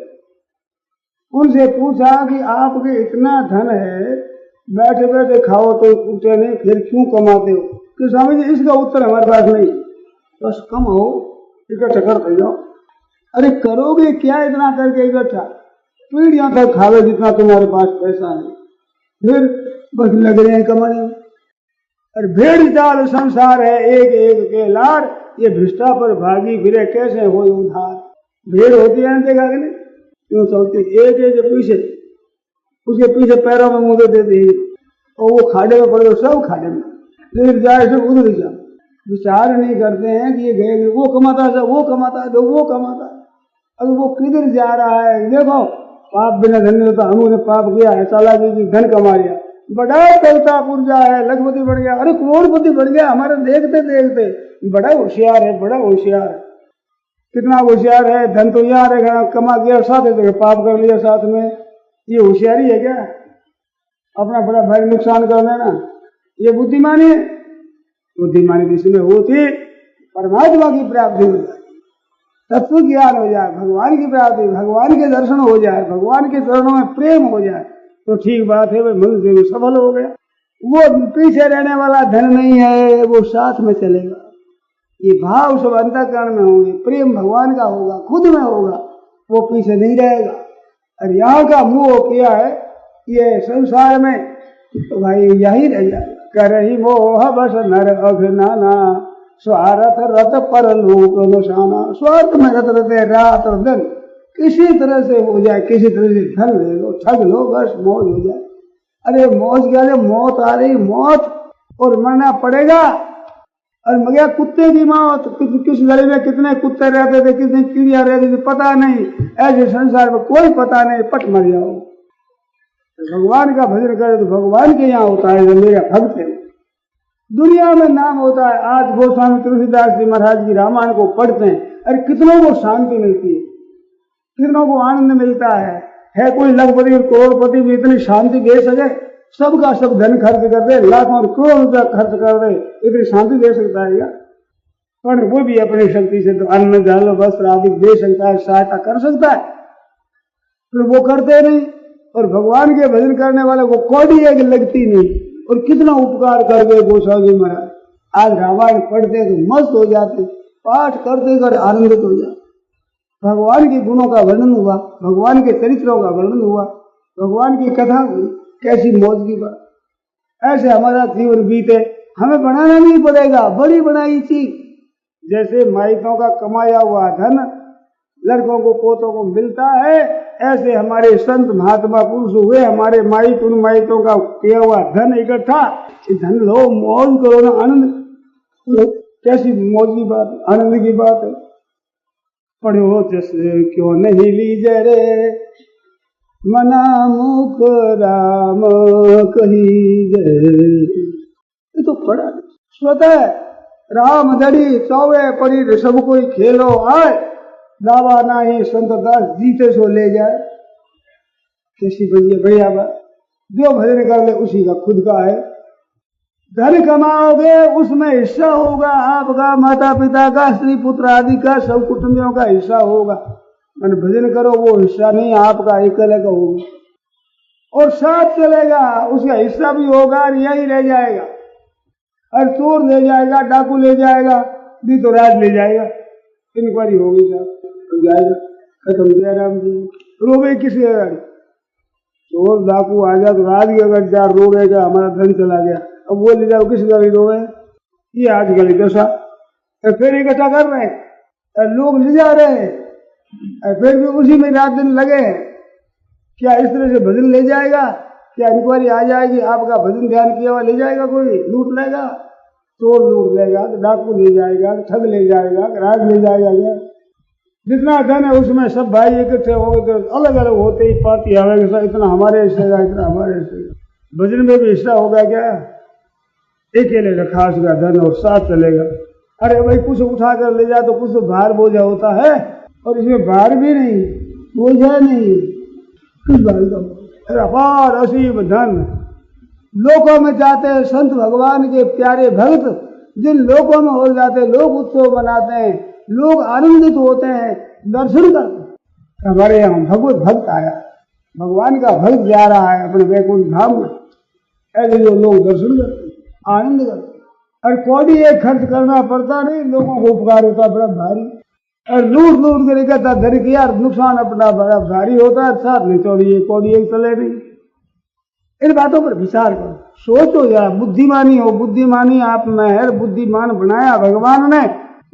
उनसे पूछा कि आपके इतना धन है, बैठे बैठे खाओ तो उठे नहीं, फिर क्यों कमाते हो? कि स्वामी जी इसका उत्तर हमारे पास नहीं, बस कमाओ, इकट्ठा करते जाओ। अरे करोगे क्या इतना करके इकट्ठा? पीढ़ियों तक खावे जितना तुम्हारे पास पैसा है, फिर बस लग रहे हैं कमाने में। और भेड़ चाल संसार है एक एक के लार, ये भ्रष्टा पर भागी फिरे कैसे हो उधार। भेड़ होती है देखा कि नहीं, क्यों चलती एक एक पीछे, उसके पीछे पैरों में मुंह देती है और वो खाड़े में पड़े, सब खाड़े में, लेकिन जाए सब उधर ही जाओ। विचार नहीं करते हैं कि ये गए, वो कमाता है, वो कमाता है, तो वो कमाता है, अब वो किधर जा रहा है। देखो पाप बिना धन नहीं होता, हमने पाप किया है, साला जी धन कमा लिया, बड़ा चलता पुर्जा है, लखपति बढ़ गया, अरे करोड़पति बढ़ गया हमारे देखते देखते, बड़ा होशियार है, बड़ा होशियार है। कितना होशियार है, धन तो यहाँ रहेगा, कमा गया साथ है, पाप कर लिया साथ में, ये होशियारी है क्या? अपना बड़ा भारी नुकसान कर देना, ये बुद्धिमानी है? बुद्धिमानी भी इसमें होती परमात्मा की प्राप्ति हो जाए, तत्व ज्ञान हो जाए, भगवान की प्राप्ति, भगवान के दर्शन हो जाए, भगवान के चरणों में प्रेम हो जाए, तो ठीक बात है, भाई मनुष्य सफल हो गया। वो पीछे रहने वाला धन नहीं है, वो साथ में चलेगा। ये भाव सब अंतःकरण में होंगे, प्रेम भगवान का होगा, खुद में होगा, वो पीछे नहीं रहेगा। और यहाँ का मोह किया है ये संसार में, तो भाई यही रह जाएगा। करही मोह बस नर अघनाना, स्वार्थ रत पर लोक अनुशाना। स्वार्थ में रत रहते रात और दिन, किसी तरह से हो जाए, किसी तरह से धन ले लो, ठग लो, बस मौज हो जाए। अरे मौज क्या है, मौत आ रही, मौत और मरना पड़ेगा। और मगर कुत्ते की मौत, किस गली में कितने कुत्ते रहते थे, कितनी चिड़िया रहती थी, पता नहीं। ऐसे संसार में कोई पता नहीं, पट मर जाओ। तो भगवान का भजन करे तो भगवान के यहाँ होता है, जो मेरा भक्त है। दुनिया में नाम होता है। आज गोस्वामी तुलसीदास जी महाराज की रामायण को पढ़ते हैं, अरे कितनों को शांति मिलती है, कितनों को आनंद मिलता है कोई लखपति और करोड़पति भी इतनी शांति दे सके? सबका सब धन खर्च कर दे, लाखों और करोड़ रुपया खर्च कर दे, इतनी शांति दे सकता है क्या? पर वो भी अपनी शक्ति से तो अन्न जल वस्त्र आदि दे सकता है, सहायता कर सकता है, तो वो करते नहीं। और भगवान के भजन करने वाले को कौड़ी एक लगती नहीं। और कितना उपकार कर गए गोस्वामी महाराज। आज रामायण पढ़ते तो मस्त हो जाते, पाठ करते कर आनंदित हो जाते। भगवान के गुणों का वर्णन हुआ, भगवान के चरित्रों का वर्णन हुआ, भगवान की कथा हुई, कैसी मौज की बात। ऐसे हमारा जीवन बीते, हमें बनाना नहीं पड़ेगा, बड़ी बनाई चीज। जैसे माइकों का कमाया हुआ धन लड़कों को पोतों को मिलता है, ऐसे हमारे संत महात्मा पुरुष हुए, हमारे माइक उन माइकों का किया हुआ धन इकट्ठा, धन लो, मौज करो ना, आनंद। कैसी मौज की बात, आनंद की बात है। पढ़ो जैसे क्यों नहीं लीजे रे, मना मुख राम कही। ये तो पढ़ा स्वतः राम धड़ी चौवे परी सब कोई खेलो आए, दावा नाही संत दास जीते सो ले जाए। कैसी बढ़िया बात। जो भजन कर ले उसी का खुद का है। धन कमाओगे उसमें हिस्सा होगा आपका, माता पिता का, स्त्री पुत्र आदि का, सब कुटुंबियों का हिस्सा होगा। मैंने भजन करो वो हिस्सा नहीं आपका, अकेले का होगा। और साथ चलेगा उसका हिस्सा भी होगा, और यही रह जाएगा। और चोर ले जाएगा, डाकू ले जाएगा, दी तो राज ले जाएगा, इंक्वायरी होगी साहब, जाएगा खत्म। जयराम जी रोवे किसी अगर चोर डाकू आ जाए तो राज की अगर जा रोवेगा हमारा धन चला गया, अब वो ले जाओ किस गली रोवे। ये आजकल दशा। फिर इकट्ठा कर रहे हैं, लोग ले जा रहे हैं, फिर भी उसी में रात दिन लगे हैं। क्या इस तरह से भजन ले जाएगा? क्या इंक्वायरी आ जाएगी आपका भजन ध्यान किया हुआ ले जाएगा? कोई लूट लेगा, चोर लूट लेगा, डाकू ले जाएगा, ठग ले जाएगा, राज ले जाएगा। जितना धन है उसमें सब भाई इकट्ठे हो गए तो अलग अलग होते ही पार्टी आवेगा, इतना हमारे हिस्से का, इतना हमारे हिस्से का। भजन में भी हिस्सा होगा क्या? अकेले रखा उसका धन और साथ चलेगा। अरे भाई कुछ उठा कर ले जाए तो कुछ भार बोझा होता है, और इसमें भार भी नहीं, बोझा नहीं, किस भाई का अपार असीम धन। लोकों में जाते हैं संत भगवान के प्यारे भक्त, जिन लोकों में हो जाते लोग उत्सव मनाते हैं, लोग आनंदित होते हैं, दर्शन करते हैं। हमारे यहाँ भगवत भक्त आया, भगवान का भक्त जा रहा है अपने वैकुंठ धाम में, ऐसे जो लोग दर्शन करते आनंद करते। और कौड़ी एक खर्च करना पड़ता नहीं, लोगों को उपकार होता बड़ा भारी। और लूट लूट कर इकट्ठा धन किया, नुकसान अपना बड़ा भारी होता है। साथ में चौड़ी कौड़ी एक चले नहीं। इन बातों पर विचार करो, सोचो जरा, बुद्धिमानी हो। बुद्धिमानी आप में है, बुद्धिमान बनाया भगवान ने,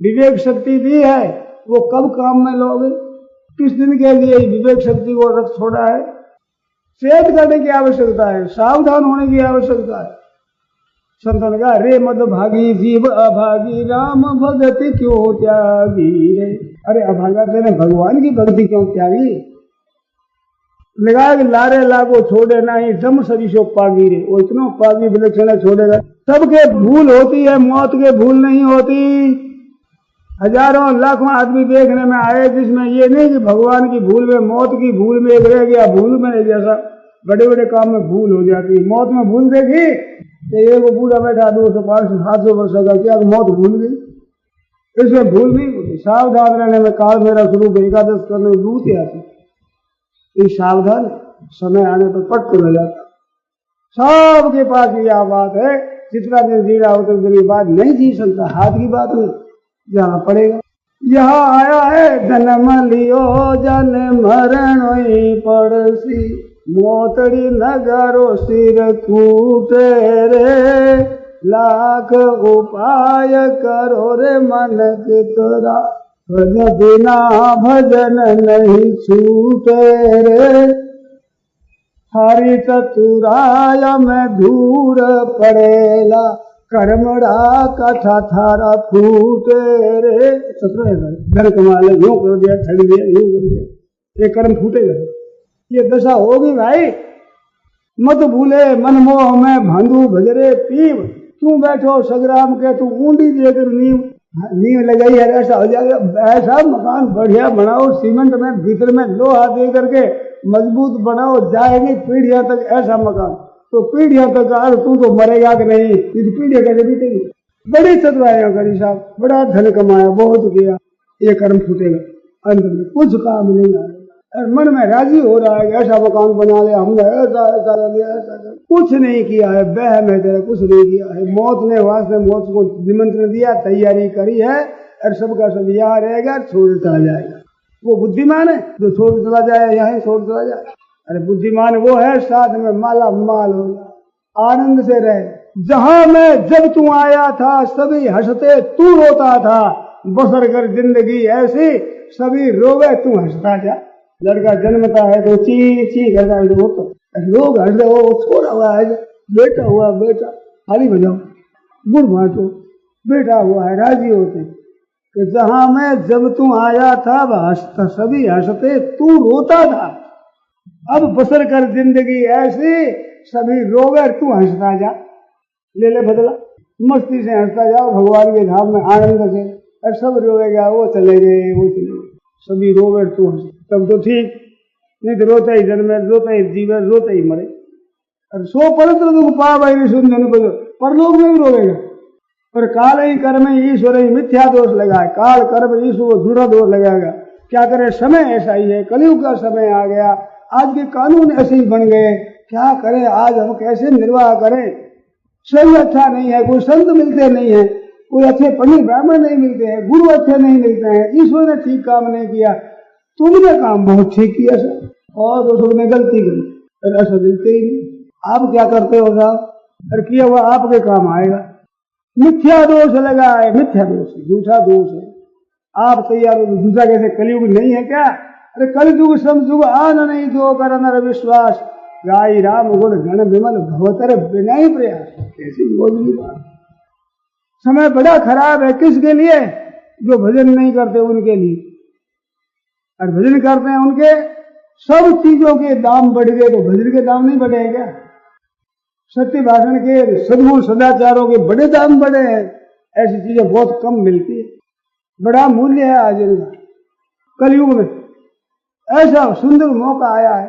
विवेक शक्ति दी है, वो कब काम में लोगे? किस दिन के लिए विवेक शक्ति को रख छोड़ा है? सेठ करने की आवश्यकता है, सावधान होने की आवश्यकता है। संतन का रे मद भागी जीव अभागी, राम भगति क्यों त्यागी रे। अरे अभागा तेने भगवान की भक्ति क्यों त्यागी? लगा लारे लागो छोड़े नहीं, जम सरीसो पागी रे। वो इतना पागी विलक्षण छोड़ेगा। सबके भूल होती है, मौत के भूल नहीं होती। हजारों लाखों आदमी देखने में आए, जिसमें ये नहीं कि भगवान की भूल में, मौत की भूल में एक रह गया, भूल में नहीं, जैसा बड़े बड़े काम में भूल हो जाती है। मौत में भूल देखी कि ये वो बूढ़ा बैठा 200 500 700 वर्ष का, क्या मौत भूल गई? इसमें भूल नहीं होती। सावधान रहने में काल मेरा स्वरूप एकादश करने में भूत आती। इस सावधान समय आने पर पट तो जाता। सबके पास यह बात है, जितना दिन जी रहा उतने दिन की बात नहीं जी सकता, हाथ की बात नहीं, जाना पड़ेगा। यहाँ आया है जन्म लियो जन मरण पड़सी, मोतड़ी नगरो सिर कूटे रे, लाख उपाय करो रे मन के तोरा, भज बिना भजन नहीं छूटे रे, हरि चतुराय में धूर पड़ेला, कर्मड़ा कथा थारा फूटे रे। धन कमा ले, यूं कर दिया, ठग दिया, यूं कर दिया, ये कर्म फूटेगा। ये दशा होगी भाई। मत भूले मनमोह में भांडू भजरे पीव, तू बैठो संग्राम के, तू ऊंडी देकर नींव लगाई है, ऐसा हो जाएगा। ऐसा मकान बढ़िया बनाओ, सीमेंट में भीतर में लोहा दे करके मजबूत बनाओ, जाएगी पीढ़ियां तक ऐसा मकान। तो पीढ़ियां तक आज तू तो मरेगा कि नहीं, ये पीढ़ियां कैसे बीतेगी? बड़ी चतुराइयां करी साहब, बड़ा धन कमाया, बहुत किया, ये कर्म फूटेगा। अंत में कुछ काम नहीं आएगा। मन में राजी हो रहा है, ऐसा मकान बना लिया हमने, ऐसा ऐसा कर लिया, ऐसा कर, कुछ नहीं किया है, बहम है तेरा, कुछ नहीं किया है। मौत ने वास्ते मौत को निमंत्रण दिया, तैयारी करी है, और सबका सब यहाँ रहेगा, छोड़ चला जाएगा। वो बुद्धिमान है जो छोड़ चला जाए, यहाँ छोड़ चला जाए। अरे बुद्धिमान वो है साथ में माला माल होगा, आनंद से रहे। जहां में जब तू आया था सभी हंसते, तू रोता था, बसर कर जिंदगी ऐसी, सभी रोवे तू हंसता जा। लड़का जन्मता है तो ची ची करता है, तो लोग हंस रहे, वो छोड़ा हुआ है, बेटा हुआ, बेटा थाली बजाओ, गुड़ बांटो, बेटा हुआ है, राजी होते। कि जहां में जब तू आया था हंसता, सभी हंसते, तू रोता था, अब बसर कर जिंदगी ऐसी, सभी रोवे तू हंसता जा। ले ले बदला, मस्ती से हंसता जाओ भगवान के धाम में आनंद से, और सब रोवेगा, वो चले गए, वो चले गए, सभी रोवे तू हंस, तब तो ठीक, नहीं तो रोता ही जन्मे, रोता ही जीवे, रोता ही मरे। और सो परत्र दुख पावै सुन परलोक में भी रोवेगा। पर काल ही कर्म ईश्वर ही मिथ्या दोष लगाए, काल कर्म ईश्वर को झूठा दोष लगाएगा। क्या करे, समय ऐसा ही है, कलयुग का समय आ गया, आज के कानून ऐसे ही बन गए, क्या करें, आज हम कैसे निर्वाह करें? सही अच्छा नहीं है, कोई संत मिलते नहीं है, कोई अच्छे पंडित ब्राह्मण नहीं मिलते हैं, गुरु अच्छे नहीं मिलते हैं, ईश्वर ने ठीक काम नहीं किया, तुमने काम बहुत ठीक किया सर, और दूसरों ने गलती करी, ऐसा दिलते ही नहीं। आप क्या करते हो साहब, और किया हुआ आपके काम आएगा। मिथ्या दोष लगा है, मिथ्या दोष, झूठा दोष है। आप तैयार हो, दूसरा कैसे, कलयुग नहीं है क्या? अरे कलयुग समझुग आन नहीं दो कर नर विश्वास, गाई राम गुण गण विमल भवतर बिना ही प्रयास। कैसी बोलनी बात। समय बड़ा खराब है, किसके लिए? जो भजन नहीं करते उनके लिए, और भजन करते हैं उनके सब चीजों के दाम बढ़ गए, तो भजन के दाम नहीं बढ़े क्या? सत्य भाषण के, सद्गुण सदाचारों के बड़े दाम बढ़े हैं, ऐसी चीजें बहुत कम मिलती है, बड़ा मूल्य है आज इनका। कलयुग में ऐसा सुंदर मौका आया है,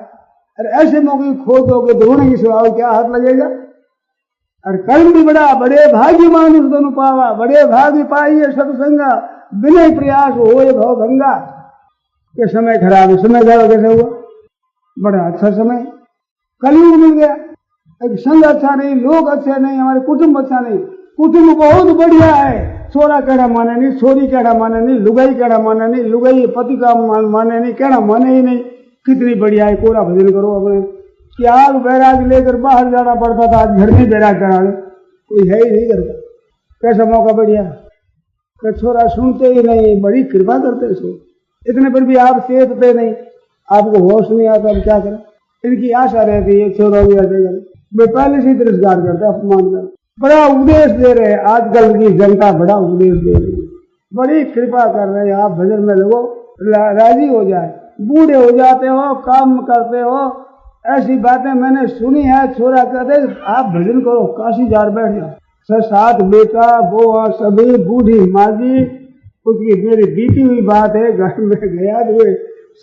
और ऐसे मौके खो दोगे तो होने की सिवा क्या हाथ लगेगा? और कर्म भी बड़ा, बड़े भाग्य मानुष दोनों पावा, बड़े भाग्य पाइए सत्संगा, बिना प्रयास होए भव भंगा। के समय खराब है, समय खराब कैसे हुआ? बड़ा अच्छा समय, कलयुग मिल गया। एक संग अच्छा नहीं, लोग अच्छे नहीं, हमारे कुटुंब अच्छा नहीं। कुटुंब बहुत बढ़िया है, छोरा कहना माने नहीं, छोरी कहना माने नहीं, लुगाई कहना माने नहीं, लुगाई पति का माने नहीं, कहना माने ही नहीं। कितनी बढ़िया है, कोरा भजन करो अपने। त्याग बैराग लेकर बाहर जाना पड़ता था, आज घर में बैराग कराने कोई है ही नहीं करता। कैसा मौका बढ़िया, छोरा सुनते ही नहीं, बड़ी कृपा करते सो, इतने पर भी आप चेतते नहीं, आपको होश नहीं आता, अब क्या करें? इनकी आशा रहती है छोरा भी ऐसे करें, वे पहले से तिरस्कार करते, अपमान करते। बड़ा उपदेश दे रहे हैं, आजकल की जनता बड़ा उपदेश दे रही है, बड़ी कृपा कर रहे हैं। आप भजन में लगो, राजी हो जाए, बूढ़े हो जाते हो, काम करते हो, ऐसी बातें मैंने सुनी है। छोरा कहते आप भजन करो, काशी जार बैठ जाओ, 6-7 बेटा वो सभी बूढ़ी माँ जी उसकी मेरी बीती हुई बात है। घर में गया तो वे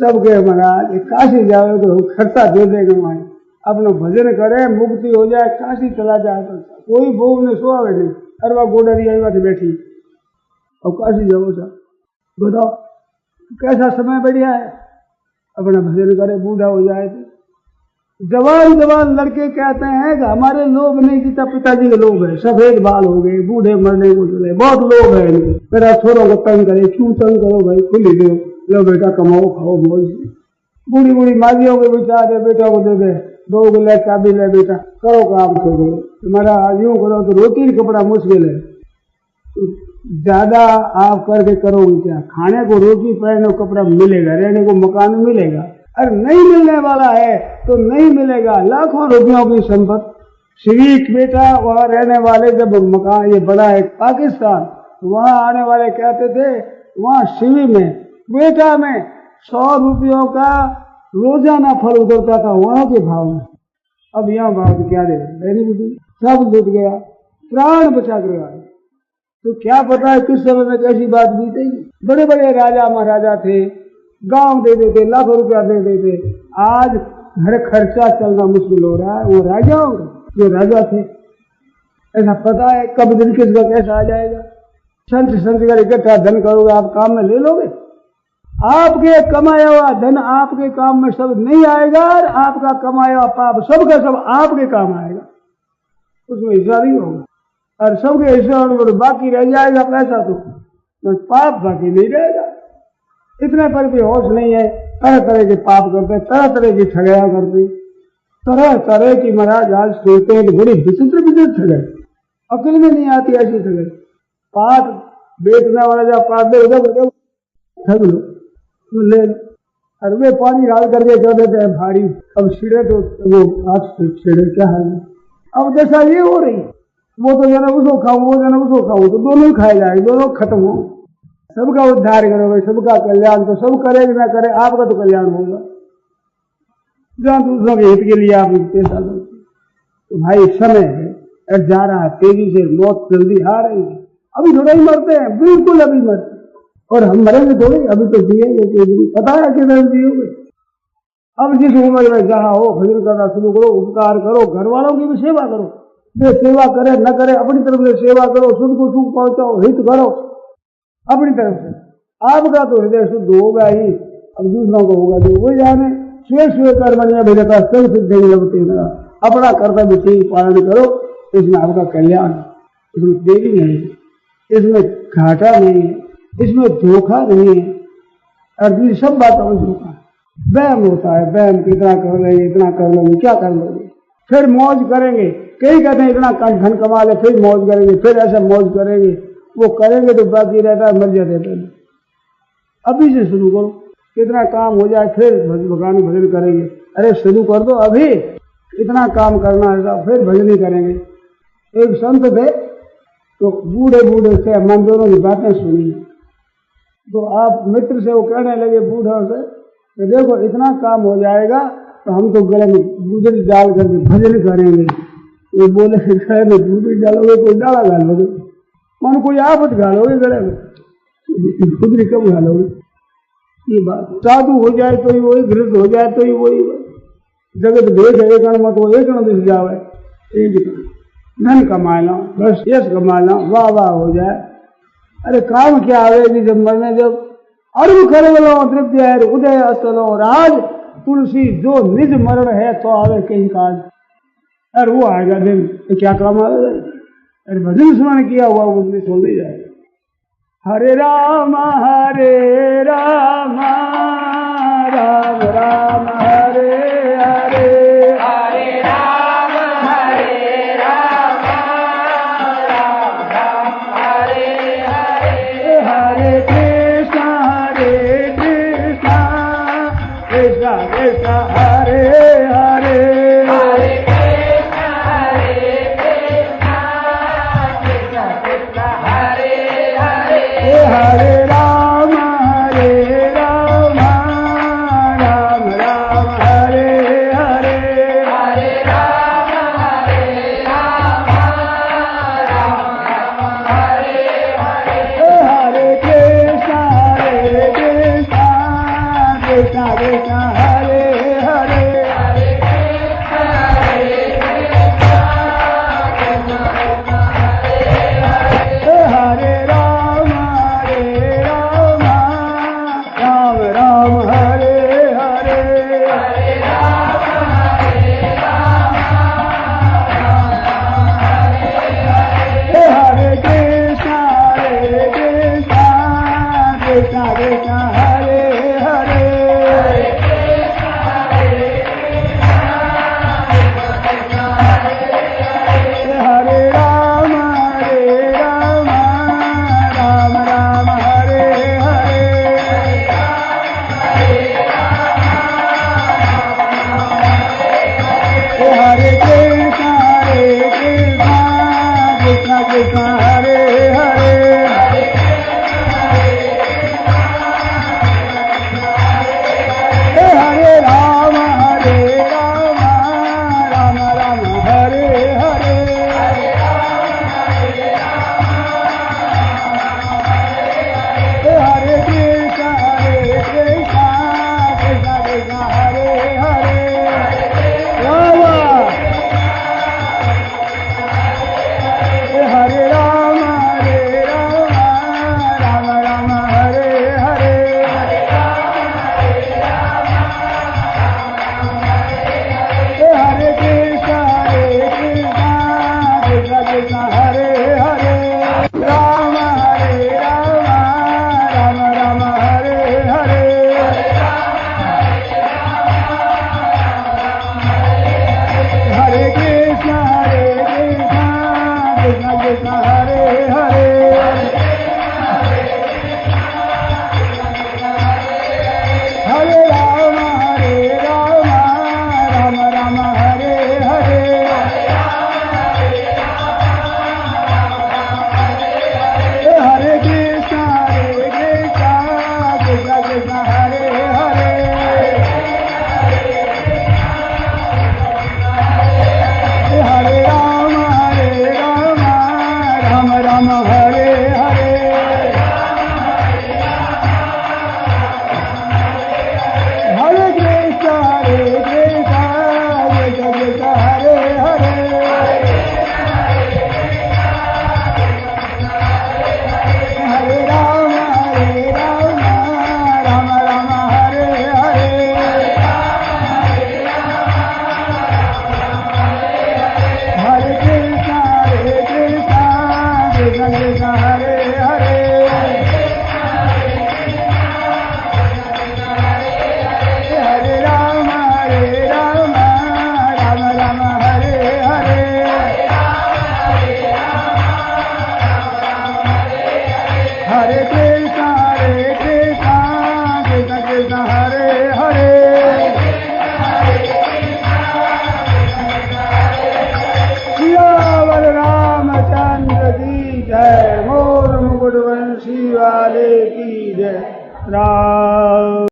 सब गए महाराज काशी जाओ तो खर्चा दे देंगे, वहां अपना भजन करे मुक्ति हो जाए, काशी चला जाए तो कोई भोग ने सोवे नहीं। अरवा गोडरी आई बात बैठी और काशी जाओ सा, बताओ कैसा समय बढ़िया है। अपना भजन करे बूढ़ा हो जाए तो जवान जवान लड़के कहते हैं कि हमारे लोग नहीं जितना पिताजी के लोग हैं, सफेद बाल हो गए, बूढ़े मरने को चले, बहुत लोग हैं इनके। मेरा छोरों को तंग करे, क्यों तंग करो भाई, खुली दो, लो बेटा कमाओ खाओ मौज। बूढ़ी बूढ़ी माजियों के बेचारे बेटा को दे दे, दो को ले चाबी ले बेटा करो काम करो। तुम्हारा यूं करो तो रोटी कपड़ा मुश्किल है, ज्यादा आप करके करोगे क्या, खाने को रोटी पहनने को कपड़ा मिलेगा, रहने को मकान मिलेगा। अरे नहीं मिलने वाला है तो नहीं मिलेगा। लाखों रुपयों की संपत्ति शरीक बेटा वहां रहने वाले, जब मकान ये बड़ा है पाकिस्तान, वहां आने वाले कहते थे वहां शिवी में बेटा में 100 रुपयों का रोजाना फल उतरता था वहां के भाव में। अब यहाँ भाव क्या दे, सब लुट गया, प्राण बचा कर आए। तो क्या पता है किस समय में कैसी बात बीतेगी। बड़े बड़े राजा महाराजा थे, गांव दे देते, लाखों रुपया दे देते। आज घर खर्चा चलना मुश्किल हो रहा है। वो राजा होंगे जो राजा थे, ऐसा पता है कब दिन किसका कैसा आ जाएगा। संत का इकट्ठा धन करोगे, आप काम में ले लोगे। आपके कमाया हुआ धन आपके काम में सब नहीं आएगा, और आपका कमाया हुआ पाप सबका सब आपके काम आएगा, उसमें हिस्सा नहीं होगा। और सबके हिस्सा होने बाकी रह जाएगा पैसा, तो पाप बाकी नहीं रहेगा। इतने पर भी होश नहीं है, तरह तरह के पाप करते, तरह तरह की ठगैया करते, तरह तरह की महाराज आज सुनते हैं कि बड़ी विचित्र विचित्र ठगै, अकल में नहीं आती ऐसी ठगै। पाठ बेचने वाला जब पाठ दे उधर ठग लो तो ले, और वे पानी डाल करके कर देते हैं भारी। अब छिड़े तो वो हाथ से छिड़े, क्या हाल है। अब जैसा ये हो रही, वो तो जना उसको खाओ, वो जना उसको खाओ, तो दोनों ही खाए जाए, दोनों खत्म हो। सबका उद्धार करोगे, सबका कल्याण तो सब करेगा, ना करे आपका तो कल्याण होगा। जहां दूसरों के हित के लिए आप पैसा दो, तो भाई समय है और जा रहा है तेजी से, मौत जल्दी आ रही है। अभी थोड़ा ही मरते हैं, बिल्कुल अभी मरते, और हम मरेंगे थोड़ी, अभी तो जिएंगे, पता है किधर जियोगे। अब जिस उम्र में जहाँ हो भजन करना शुरू करो, उपकार करो, घर वालों की भी सेवा करो। जो सेवा करे न करे अपनी तरफ से सेवा करो, सुख को सुख पहुंचाओ, हित करो अपनी तरफ से। आपका तो हृदय शुद्ध होगा ही, अब दूसरों को होगा जो वो जाने। स्वे स्वे कर्मण्य भेदता सब सिद्धि लभते न, अपना कर्तव्य ठीक पालन करो, इसमें आपका कल्याण, इसमें देरी नहीं है, इसमें घाटा नहीं है, इसमें धोखा नहीं है। और ये सब बातों में धोखा वहम होता है। वहम इतना कर लेंगे, इतना कर लेंगे, क्या कर लोगे, फिर मौज करेंगे। कई कहते हैं इतना धन कमा ले फिर मौज करेंगे, फिर ऐसा मौज करेंगे, वो करेंगे तो बाकी रहता है, मर जाते हैं। अभी से शुरू करो, कितना काम हो जाए फिर भगवान भजन करेंगे। अरे शुरू कर दो अभी, इतना काम करना है फिर भजन ही करेंगे। एक संत थे तो बूढ़े बूढ़े से मंदिरों की बातें सुनी, तो आप मित्र से वो कहने लगे बूढ़ों से कि देखो इतना काम हो जाएगा तो हम तो गले में गुदड़ी डाल करके भजन करेंगे। वो बोले गुदड़ी डालोगे कोई डाला डालोगे, मन कोई आफत डालोगे गले में, गुदड़ी कब डालोगे। ये बात साधु हो जाए तो ही वही, गृहस्थ हो जाए तो ही वही, जगत भेद है एक मत हो, एक दिस जावे, एक धन कमा लो, बस यश कमा लो, वाह वाह हो जाए। अरे काम क्या आवेगी जब मरने, जब अर्घ करवलो तृप्ति है उदय अस्तलो राज, तुलसी जो निज मरण है तो आवे कहीं काज। अरे वो आएगा दिन तो क्या काम आएगा। अरे भजन स्मरण किया हुआ वो दिन सुन नहीं जाएगा। हरे राम राम राम हरे हरे, हरे राम राम राम हरे हरे, हरे कृष्णा कृष्णा कृष्णा हरे हरे, हरे कृष्णा कृष्णा कृष्णा हरे हरे, हरे राम कृष्णा कृष्णा हरे हरे हरे राम राम राम हरे हरे हरे कृष्णा कृष्णा कृष्णा हरे हरे हरे राम राम राम हरे हरे हरे कृष्णा कृष्णा कृष्णा हरे हरे राम हरे राम राम हरे हरे हरे कृष्णा कृष्णा हरे हरे राम राम हरे हरे हरे कृष्णा कृष्णा हरे हरे हरे राम राम हरे हरे हरे कृष्णा कृष्णा हरे हरे हरे राम राम हरे हरे हरे कृष्णा हरे हरे हरे राम राम हरे हरे हरे कृष्णा कृष्णा हरे हरे हरे राम राम हरे हरे हरे कृष्णा कृष्णा हरे हरे सियावर रामचंद्र की जय मोर मुकुट वंशी वाले की जय राम